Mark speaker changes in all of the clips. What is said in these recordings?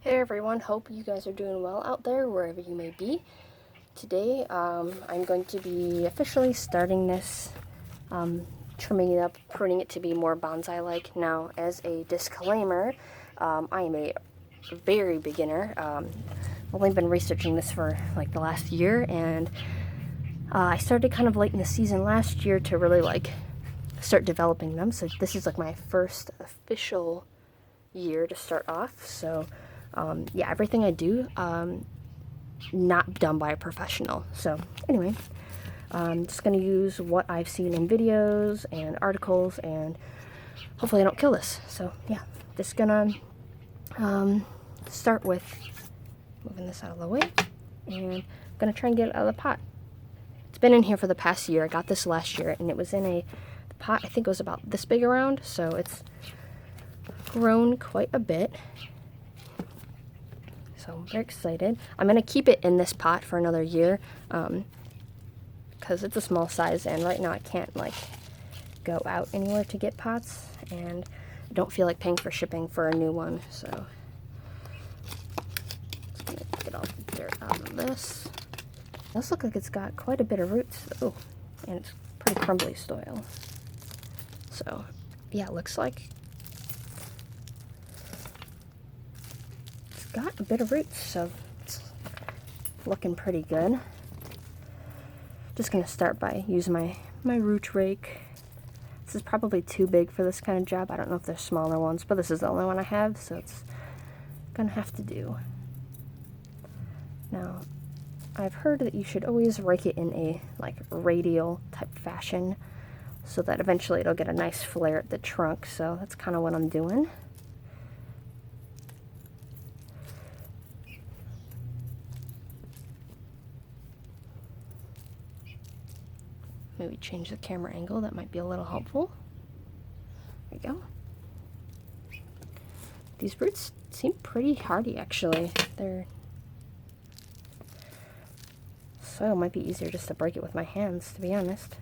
Speaker 1: Hey everyone, hope you guys are doing well out there, wherever you may be. Today, I'm going to be officially starting this, trimming it up, pruning it to be more bonsai-like. Now, as a disclaimer, I am a very beginner. I've only been researching this for like the last year, and I started kind of late in the season last year to really like start developing them. So this is like my first official year to start off. So yeah, everything I do, not done by a professional. So anyway, I'm just going to use what I've seen in videos and articles, and hopefully I don't kill this. So yeah, just gonna start with moving this out of the way, and I'm gonna try and get it out of the pot. It's been in here for the past year. I got this last year, and it was in a pot, I think it was about this big around, so it's grown quite a bit. So I'm very excited. I'm going to keep it in this pot for another year because it's a small size, and right now I can't like go out anywhere to get pots, and I don't feel like paying for shipping for a new one. So just going to get all the dirt out of this. It does look like it's got quite a bit of roots though, and it's pretty crumbly soil. So yeah, it looks like got a bit of roots, so it's looking pretty good. Just gonna start by using my root rake. This is probably too big for this kind of job. I don't know if there's smaller ones, but this is the only one I have, so it's gonna have to do. Now, I've heard that you should always rake it in a like radial type fashion so that eventually it'll get a nice flare at the trunk, so that's kind of what I'm doing. Maybe change the camera angle, that might be a little helpful. There we go. These roots seem pretty hardy actually. Their soil might be easier just to break it with my hands, to be honest.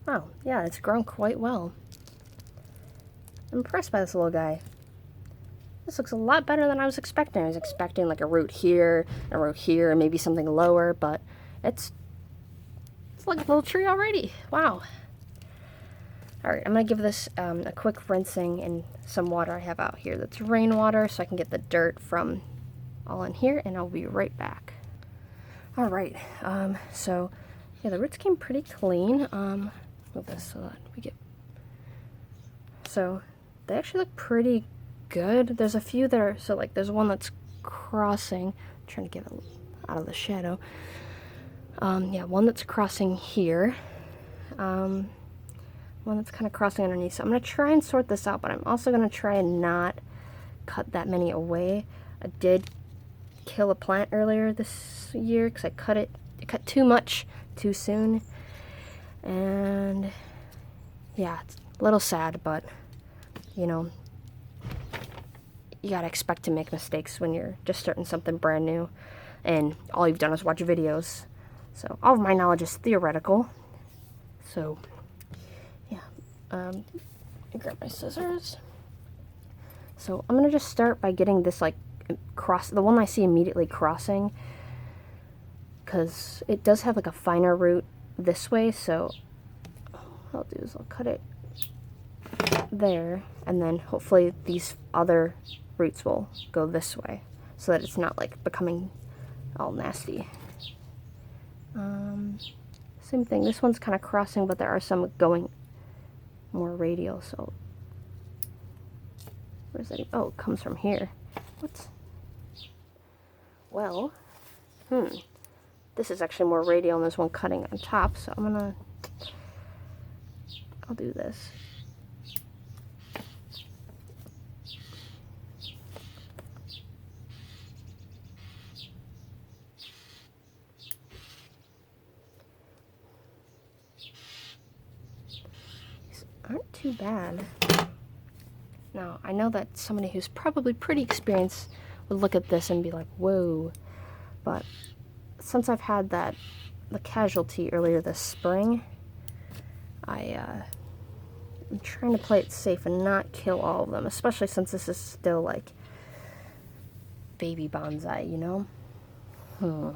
Speaker 1: Oh, yeah, it's grown quite well. I'm impressed by this little guy. This looks a lot better than I was expecting. I was expecting like a root here, and maybe something lower, but it's like a little tree already. Wow. Alright, I'm going to give this a quick rinsing in some water I have out here. That's rainwater, so I can get the dirt from all in here, and I'll be right back. Alright, so yeah, the roots came pretty clean. Move this so that we get... So, they actually look pretty good. There's a few that are, so like there's one that's crossing, I'm trying to get it out of the shadow. Yeah, one that's crossing here. One that's kind of crossing underneath. So I'm going to try and sort this out, but I'm also going to try and not cut that many away. I did kill a plant earlier this year because I cut too much too soon. And yeah, it's a little sad, but you know, you gotta expect to make mistakes when you're just starting something brand new and all you've done is watch videos. So all of my knowledge is theoretical. So yeah, I grab my scissors. So I'm gonna just start by getting this like the one I see immediately crossing, because it does have like a finer root this way. So what I'll do is I'll cut it there, and then hopefully these other roots will go this way so that it's not like becoming all nasty. Same thing, this one's kind of crossing, but there are some going more radial. So where's that? Oh, it comes from here. What? Well, this is actually more radial, and there's one cutting on top, so I'll do this. Aren't too bad. Now, I know that somebody who's probably pretty experienced would look at this and be like, whoa, but since I've had that the casualty earlier this spring. I'm trying to play it safe and not kill all of them, especially since this is still like baby bonsai, you know? Alright.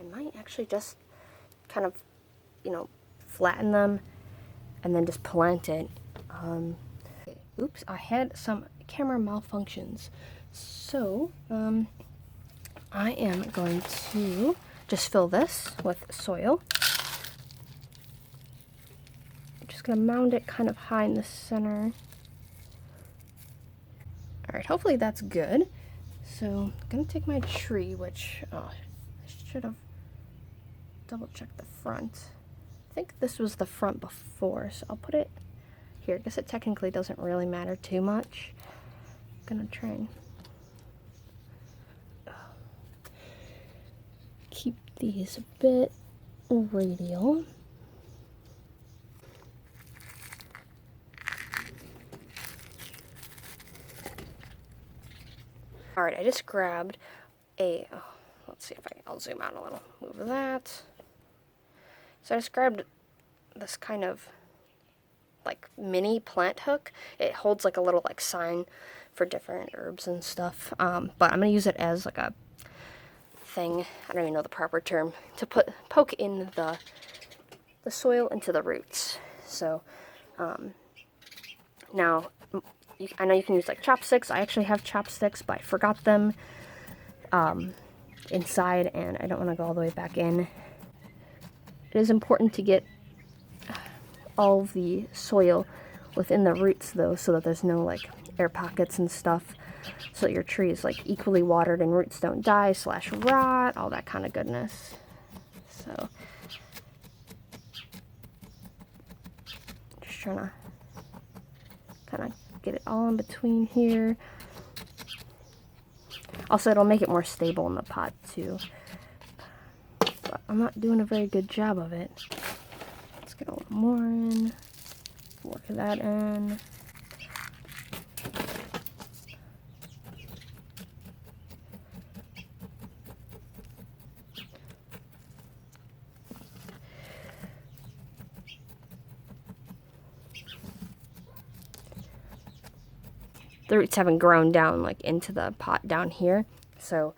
Speaker 1: I might actually just kind of, flatten them and then just plant it. Oops, I had some camera malfunctions. So, I am going to just fill this with soil. I'm just going to mound it kind of high in the center. Alright, hopefully that's good. So, I'm going to take my tree, which, I should have double checked the front. I think this was the front before, so I'll put it here. I guess it technically doesn't really matter too much. I'm going to try and keep these a bit radial. Alright, I just grabbed let's see if I'll zoom out a little. Move that. So I just grabbed this kind of like mini plant hook. It holds like a little like sign for different herbs and stuff. But I'm going to use it as like a thing, I don't even know the proper term, to poke in the soil into the roots. So now I know you can use like chopsticks. I actually have chopsticks, but I forgot them inside, and I don't want to go all the way back in. It is important to get all the soil within the roots though, so that there's no like air pockets and stuff, so that your tree is like equally watered and roots don't die / rot, all that kind of goodness. So just trying to kind of get it all in between here. Also, it'll make it more stable in the pot too, but I'm not doing a very good job of it. Let's get a little more in, work that in. The roots haven't grown down like into the pot down here, so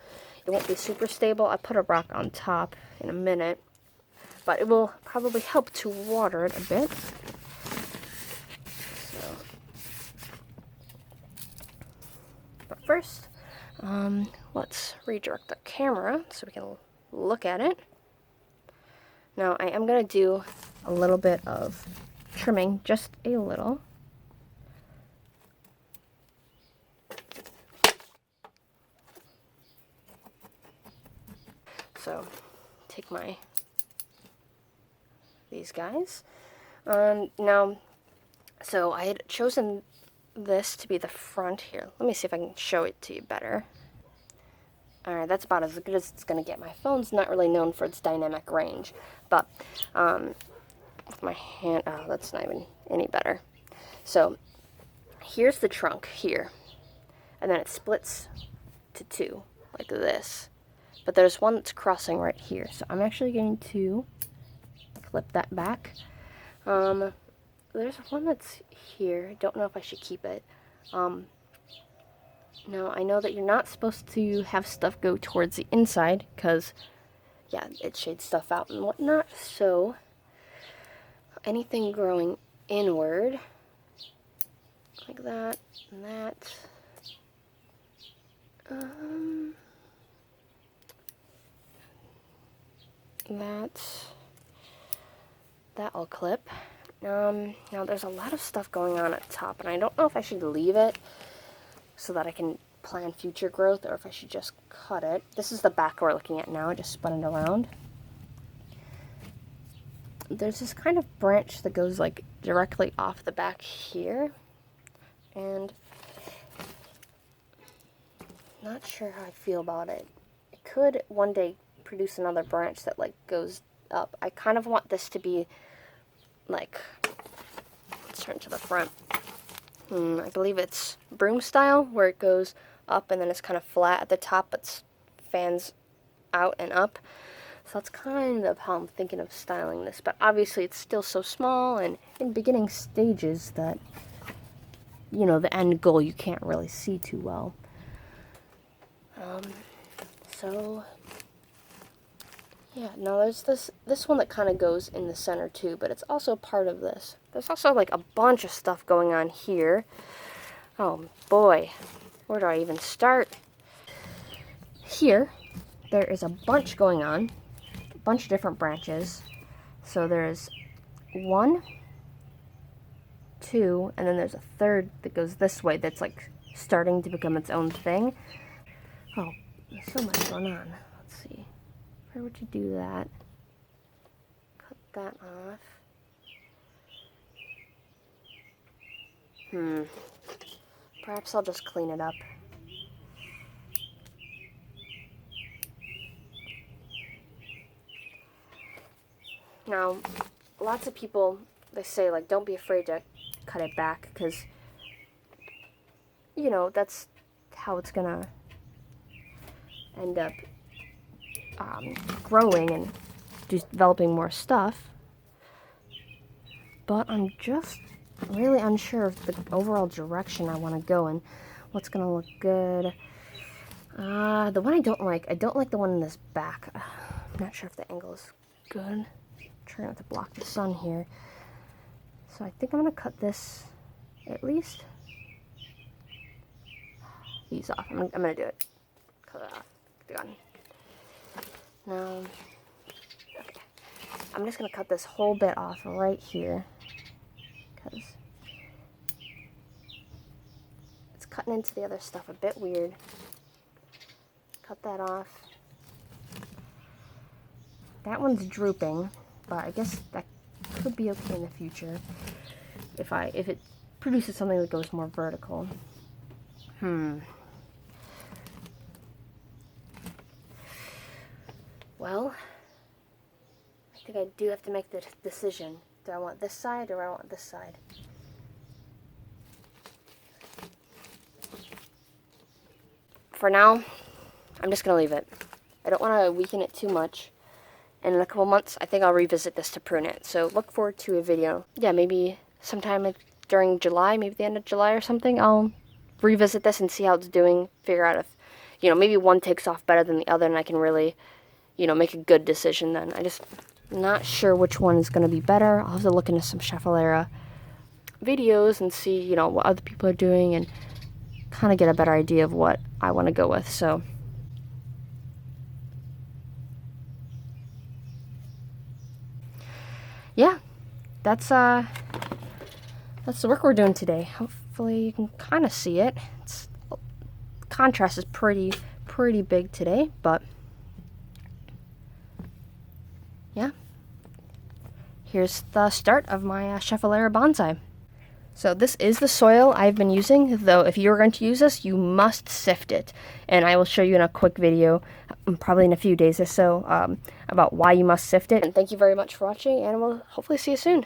Speaker 1: it won't be super stable. I put a rock on top in a minute, but it will probably help to water it a bit. So, but first, let's redirect the camera so we can look at it. Now I am going to do a little bit of trimming, just a little. So, take these guys. Now, so I had chosen this to be the front here. Let me see if I can show it to you better. Alright, that's about as good as it's going to get. My phone's not really known for its dynamic range, but with my hand, oh, that's not even any better. So, here's the trunk here, and then it splits to two, like this. But there's one that's crossing right here, so I'm actually going to clip that back. There's one that's here. I don't know if I should keep it. Now, I know that you're not supposed to have stuff go towards the inside, because, yeah, it shades stuff out and whatnot. So, anything growing inward, like that, and that. That'll clip. Now there's a lot of stuff going on at top, and I don't know if I should leave it so that I can plan future growth, or if I should just cut it. This is the back we're looking at now. I just spun it around. There's this kind of branch that goes like directly off the back here, and not sure how I feel about it. It could one day produce another branch that like goes up. I kind of want this to be like, let's turn to the front. I believe it's broom style, where it goes up and then it's kind of flat at the top but fans out and up. So that's kind of how I'm thinking of styling this. But obviously it's still so small and in beginning stages that, you know, the end goal you can't really see too well. So yeah, now there's this one that kind of goes in the center too, but it's also part of this. There's also like a bunch of stuff going on here. Oh boy, where do I even start? Here, there is a bunch going on, a bunch of different branches. So there's 1, 2, and then there's a third that goes this way that's like starting to become its own thing. Oh, there's so much going on. Let's see. Where would you do that? Cut that off. Perhaps I'll just clean it up. Now, lots of people, they say, like, don't be afraid to cut it back, because, you know, that's how it's gonna end up growing and developing more stuff. But I'm just really unsure of the overall direction I want to go in. What's gonna look good? The one I don't like the one in this back. I'm not sure if the angle is good. I'm trying not to block the sun here. So I think I'm gonna cut this, at least these off. I'm gonna do it. Cut it off. Done. Now, okay. I'm just gonna cut this whole bit off right here, because it's cutting into the other stuff a bit weird. Cut that off. That one's drooping, but I guess that could be okay in the future if it produces something that goes more vertical. Well, I think I do have to make the decision. Do I want this side or do I want this side? For now, I'm just going to leave it. I don't want to weaken it too much. And in a couple months, I think I'll revisit this to prune it. So look forward to a video. Yeah, maybe sometime during July, maybe the end of July or something, I'll revisit this and see how it's doing. Figure out if, you know, maybe one takes off better than the other and I can really, you know, make a good decision then. I'm not sure which one is going to be better. I'll have to look into some Schefflera videos and see, you know, what other people are doing and kind of get a better idea of what I want to go with. So yeah, that's the work we're doing today. Hopefully you can kind of see it. Contrast is pretty big today, but yeah, here's the start of my Schefflera Bonsai. So this is the soil I've been using, though if you're going to use this, you must sift it. And I will show you in a quick video, probably in a few days or so, about why you must sift it. And thank you very much for watching, and we'll hopefully see you soon.